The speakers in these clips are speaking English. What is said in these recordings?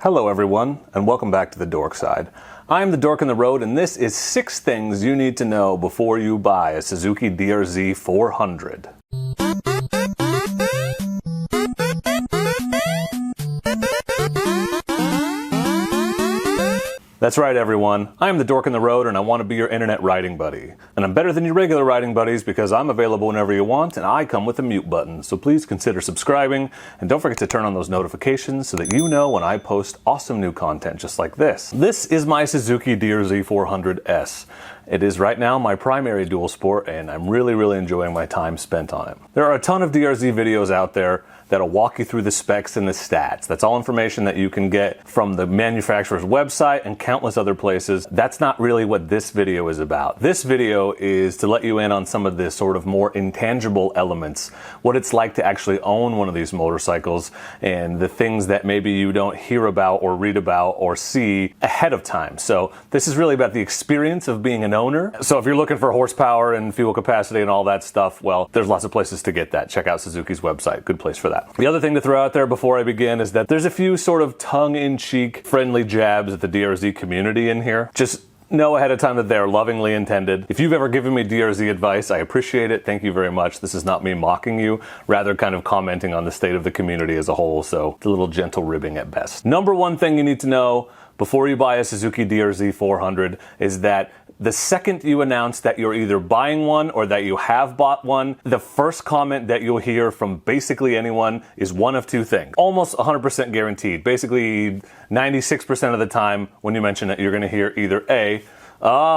Hello everyone, and welcome back to the Dork Side. I am the Dork on the Road, and this is 6 things you need to know before you buy a Suzuki DRZ400. That's right everyone, I am the Dork on the Road and I want to be your internet riding buddy. And I'm better than your regular riding buddies because I'm available whenever you want and I come with a mute button. So please consider subscribing and don't forget to turn on those notifications so that you know when I post awesome new content just like this. This is my Suzuki DRZ400S. It is right now my primary dual sport and I'm really enjoying my time spent on it. There are a ton of DRZ videos out there that'll walk you through the specs and the stats. That's all information that you can get from the manufacturer's website and countless other places. That's not really what this video is about. This video is to let you in on some of the sort of more intangible elements, what it's like to actually own one of these motorcycles and the things that maybe you don't hear about or read about or see ahead of time. So this is really about the experience of being an owner. So if you're looking for horsepower and fuel capacity and all that stuff, well, there's lots of places to get that. Check out Suzuki's website, good place for that. The other thing to throw out there before I begin is that there's a few sort of tongue-in-cheek friendly jabs at the DRZ community in here. Just know ahead of time that they're lovingly intended. If you've ever given me DRZ advice, I appreciate it. Thank you very much. This is not me mocking you, rather kind of commenting on the state of the community as a whole, so it's a little gentle ribbing at best. Number one thing you need to know before you buy a Suzuki DRZ400 is that the second you announce that you're either buying one or that you have bought one, the first comment that you'll hear from basically anyone is one of two things. Almost 100% guaranteed. Basically 96% of the time when you mention it, you're going to hear either A,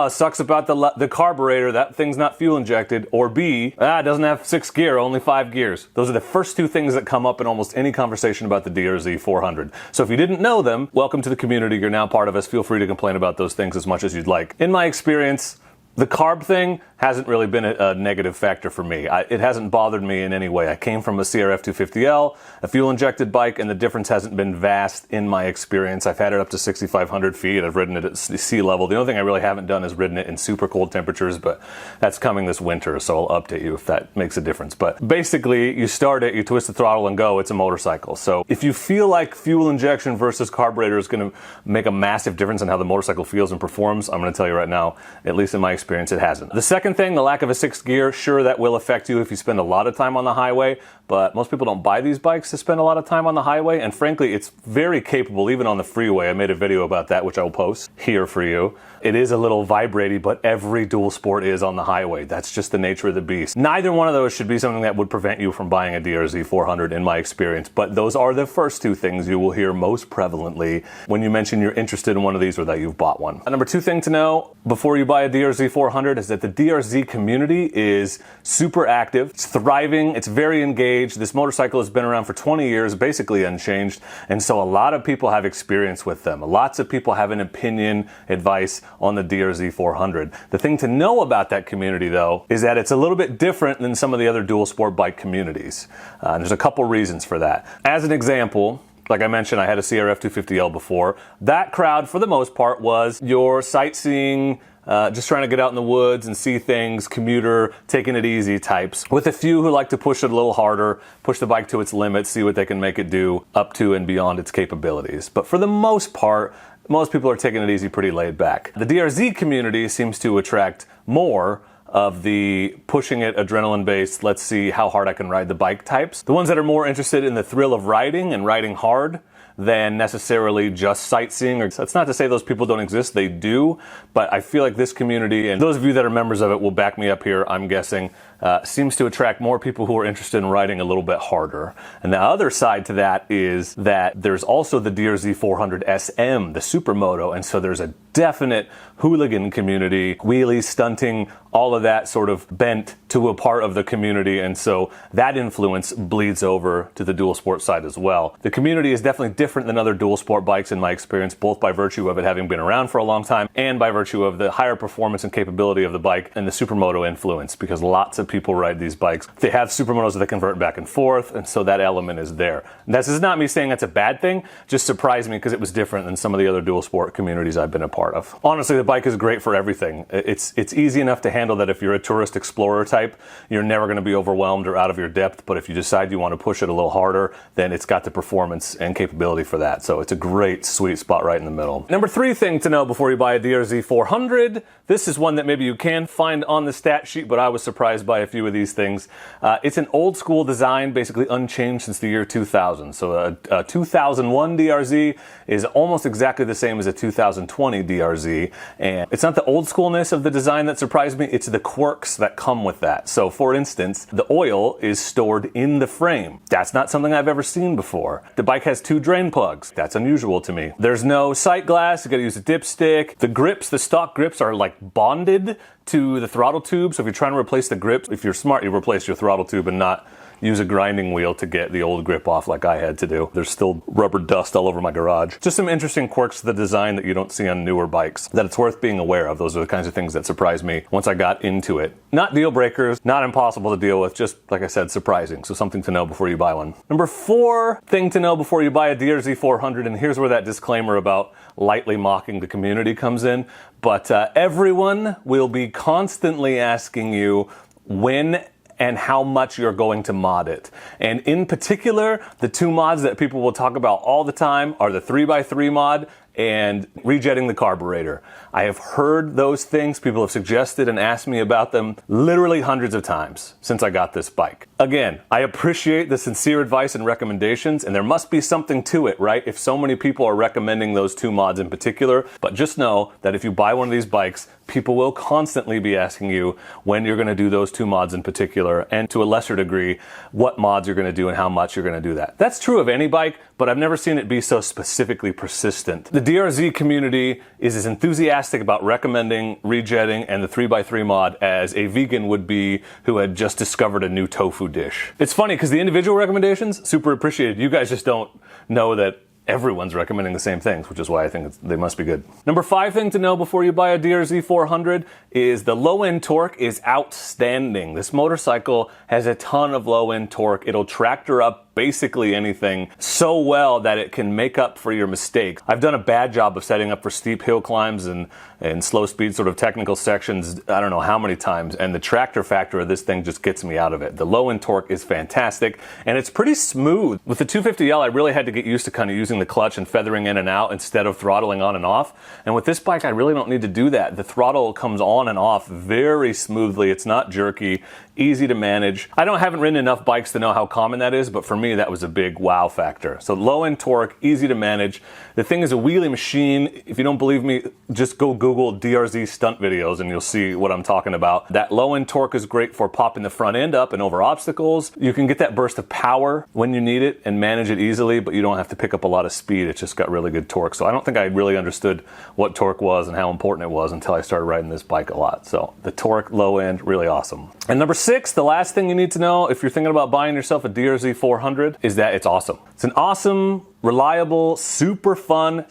sucks about the carburetor, that thing's not fuel injected, or B, it doesn't have 6 gear, only 5 gears. Those are the first two things that come up in almost any conversation about the DRZ400. So if you didn't know them, welcome to the community, you're now part of us, feel free to complain about those things as much as you'd like. In my experience, the carb thing hasn't really been a negative factor for me. It hasn't bothered me in any way. I came from a CRF250L, a fuel-injected bike, and the difference hasn't been vast in my experience. I've had it up to 6,500 feet. I've ridden it at sea level. The only thing I really haven't done is ridden it in super cold temperatures, but that's coming this winter, so I'll update you if that makes a difference. But basically, you start it, you twist the throttle and go, it's a motorcycle. So if you feel like fuel injection versus carburetor is going to make a massive difference in how the motorcycle feels and performs, I'm going to tell you right now, at least in my experience, it hasn't. The second thing, the lack of a 6th gear, sure, that will affect you if you spend a lot of time on the highway, but most people don't buy these bikes to spend a lot of time on the highway, and frankly, it's very capable even on the freeway. I made a video about that, which I will post here for you. It is a little vibrating, but every dual sport is on the highway. That's just the nature of the beast. Neither one of those should be something that would prevent you from buying a DRZ400 in my experience, but those are the first two things you will hear most prevalently when you mention you're interested in one of these or that you've bought one. Number two thing to know before you buy a DRZ400 is that the DRZ community is super active. It's thriving. It's very engaged. This motorcycle has been around for 20 years, basically unchanged, and so a lot of people have experience with them. Lots of people have an opinion, advice on the DRZ400. The thing to know about that community, though, is that it's a little bit different than some of the other dual sport bike communities. And there's a couple reasons for that. As an example, like I mentioned, I had a CRF250L before. That crowd, for the most part, was your sightseeing, just trying to get out in the woods and see things, commuter, taking it easy types, with a few who like to push it a little harder, push the bike to its limits, see what they can make it do up to and beyond its capabilities. But for the most part, most people are taking it easy, pretty laid back. The DRZ community seems to attract more of the pushing it, adrenaline-based, let's see how hard I can ride the bike types. The ones that are more interested in the thrill of riding and riding hard than necessarily just sightseeing. That's not to say those people don't exist, they do, but I feel like this community, and those of you that are members of it will back me up here, I'm guessing, seems to attract more people who are interested in riding a little bit harder. And the other side to that is that there's also the DRZ400SM, the supermoto, and so there's a definite hooligan community, wheelie, stunting, all of that sort of bent to a part of the community, and so that influence bleeds over to the dual sport side as well. The community is definitely different than other dual sport bikes in my experience, both by virtue of it having been around for a long time and by virtue of the higher performance and capability of the bike and the supermoto influence, because lots of people ride these bikes. They have supermotos that convert back and forth, and so that element is there. This is not me saying that's a bad thing, just surprised me because it was different than some of the other dual sport communities I've been a part of. Honestly, the bike is great for everything. It's easy enough to handle handle that if you're a tourist explorer type, you're never going to be overwhelmed or out of your depth, but if you decide you want to push it a little harder, then it's got the performance and capability for that. So it's a great sweet spot right in the middle. Number 3 thing to know before you buy a DRZ400, this is one that maybe you can find on the stat sheet, but I was surprised by a few of these things. It's an old school design, basically unchanged since the year 2000. So a 2001 DRZ is almost exactly the same as a 2020 DRZ, and it's not the old schoolness of the design that surprised me, it's the quirks that come with that. So for instance, the oil is stored in the frame. That's not something I've ever seen before. The bike has 2 drain plugs. That's unusual to me. There's no sight glass, you gotta use a dipstick. The grips, the stock grips are like bonded to the throttle tube, so if you're trying to replace the grips, if you're smart, you replace your throttle tube and not use a grinding wheel to get the old grip off like I had to do. There's still rubber dust all over my garage. Just some interesting quirks to the design that you don't see on newer bikes that it's worth being aware of. Those are the kinds of things that surprised me once I got into it. Not deal breakers, not impossible to deal with, just like I said, surprising. So something to know before you buy one. Number 4 thing to know before you buy a DRZ400, and here's where that disclaimer about lightly mocking the community comes in, but everyone will be constantly asking you when and how much you're going to mod it. And in particular, the 2 mods that people will talk about all the time are the 3x3 mod and rejetting the carburetor. I have heard those things. People have suggested and asked me about them literally hundreds of times since I got this bike. Again, I appreciate the sincere advice and recommendations, and there must be something to it, right? If so many people are recommending those 2 mods in particular, but just know that if you buy one of these bikes, people will constantly be asking you when you're gonna do those 2 mods in particular, and to a lesser degree, what mods you're gonna do and how much you're gonna do that. That's true of any bike, but I've never seen it be so specifically persistent. The DRZ community is as enthusiastic about recommending rejetting and the 3x3 mod as a vegan would be who had just discovered a new tofu dish. It's funny because the individual recommendations, super appreciated. You guys just don't know that everyone's recommending the same things, which is why I think they must be good. Number 5 thing to know before you buy a DRZ400 is the low-end torque is outstanding. This motorcycle has a ton of low-end torque. It'll tractor up basically anything so well that it can make up for your mistakes. I've done a bad job of setting up for steep hill climbs and slow speed sort of technical sections I don't know how many times, and the tractor factor of this thing just gets me out of it. The low-end torque is fantastic, and it's pretty smooth. With the 250L, I really had to get used to kind of using the clutch and feathering in and out instead of throttling on and off, and with this bike I really don't need to do that. The throttle comes on and off very smoothly. It's not jerky, easy to manage. I haven't ridden enough bikes to know how common that is, but for me that was a big wow factor. So low-end torque, easy to manage. The thing is a wheelie machine. If you don't believe me, just go Google DRZ stunt videos and you'll see what I'm talking about. That low-end torque is great for popping the front end up and over obstacles. You can get that burst of power when you need it and manage it easily, but you don't have to pick up a lot of speed. It's just got really good torque. So I don't think I really understood what torque was and how important it was until I started riding this bike a lot. So the torque, low end, really awesome. And number 6, the last thing you need to know if you're thinking about buying yourself a DRZ400 is that it's awesome. It's an awesome, reliable, super fun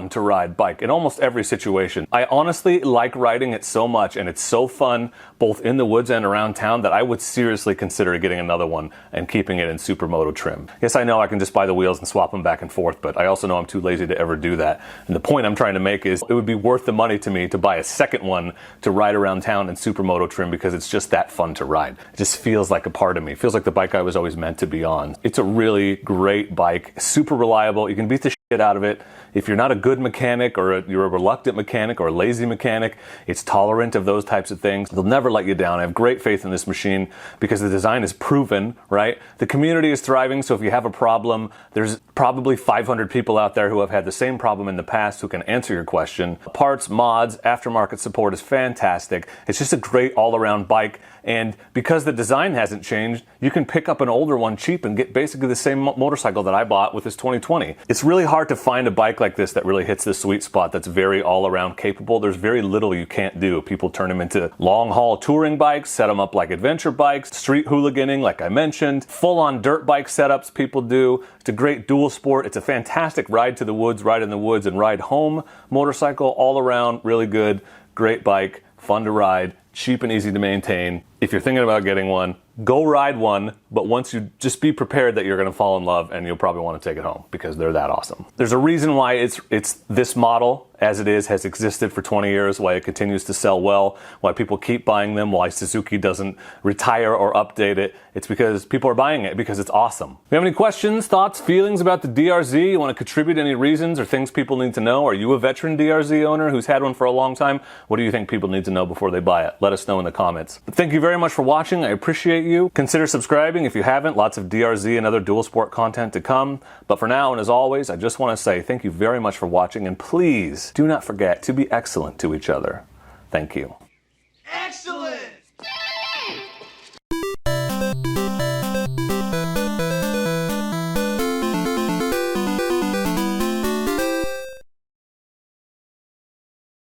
to ride bike in almost every situation. I honestly like riding it so much, and it's so fun both in the woods and around town that I would seriously consider getting another one and keeping it in supermoto trim. Yes, I know I can just buy the wheels and swap them back and forth, but I also know I'm too lazy to ever do that. And the point I'm trying to make is it would be worth the money to me to buy a second one to ride around town in supermoto trim because it's just that fun to ride. It just feels like a part of me. It feels like the bike I was always meant to be on. It's a really great bike, super reliable. You can beat the shit out of it. If you're not a good mechanic or you're a reluctant mechanic or a lazy mechanic, it's tolerant of those types of things. They'll never let you down. I have great faith in this machine because the design is proven, right? The community is thriving, so if you have a problem, there's probably 500 people out there who have had the same problem in the past who can answer your question. Parts, mods, aftermarket support is fantastic. It's just a great all-around bike, and because the design hasn't changed, you can pick up an older one cheap and get basically the same motorcycle that I bought with this 2020. It's really hard to find a bike like this that really hits the sweet spot that's very all-around capable. There's very little you can't do. People turn them into long-haul touring bikes, set them up like adventure bikes, street hooliganing like I mentioned, full-on dirt bike setups people do. It's a great dual sport. It's a fantastic ride to the woods, ride in the woods, and ride home motorcycle. All around, really good, great bike, fun to ride, cheap and easy to maintain. If you're thinking about getting one, go ride one, but once you just be prepared that you're going to fall in love and you'll probably want to take it home because they're that awesome. There's a reason why it's this model as it is has existed for 20 years, why it continues to sell well, why people keep buying them, why Suzuki doesn't retire or update it. It's because people are buying it because it's awesome. If you have any questions, thoughts, feelings about the DRZ, you want to contribute any reasons or things people need to know? Are you a veteran DRZ owner who's had one for a long time? What do you think people need to know before they buy it? Let us know in the comments. But thank you very much for watching. I appreciate you. Consider subscribing if you haven't. Lots of DRZ and other dual sport content to come. But for now, and as always, I just want to say thank you very much for watching, and please do not forget to be excellent to each other. Thank you.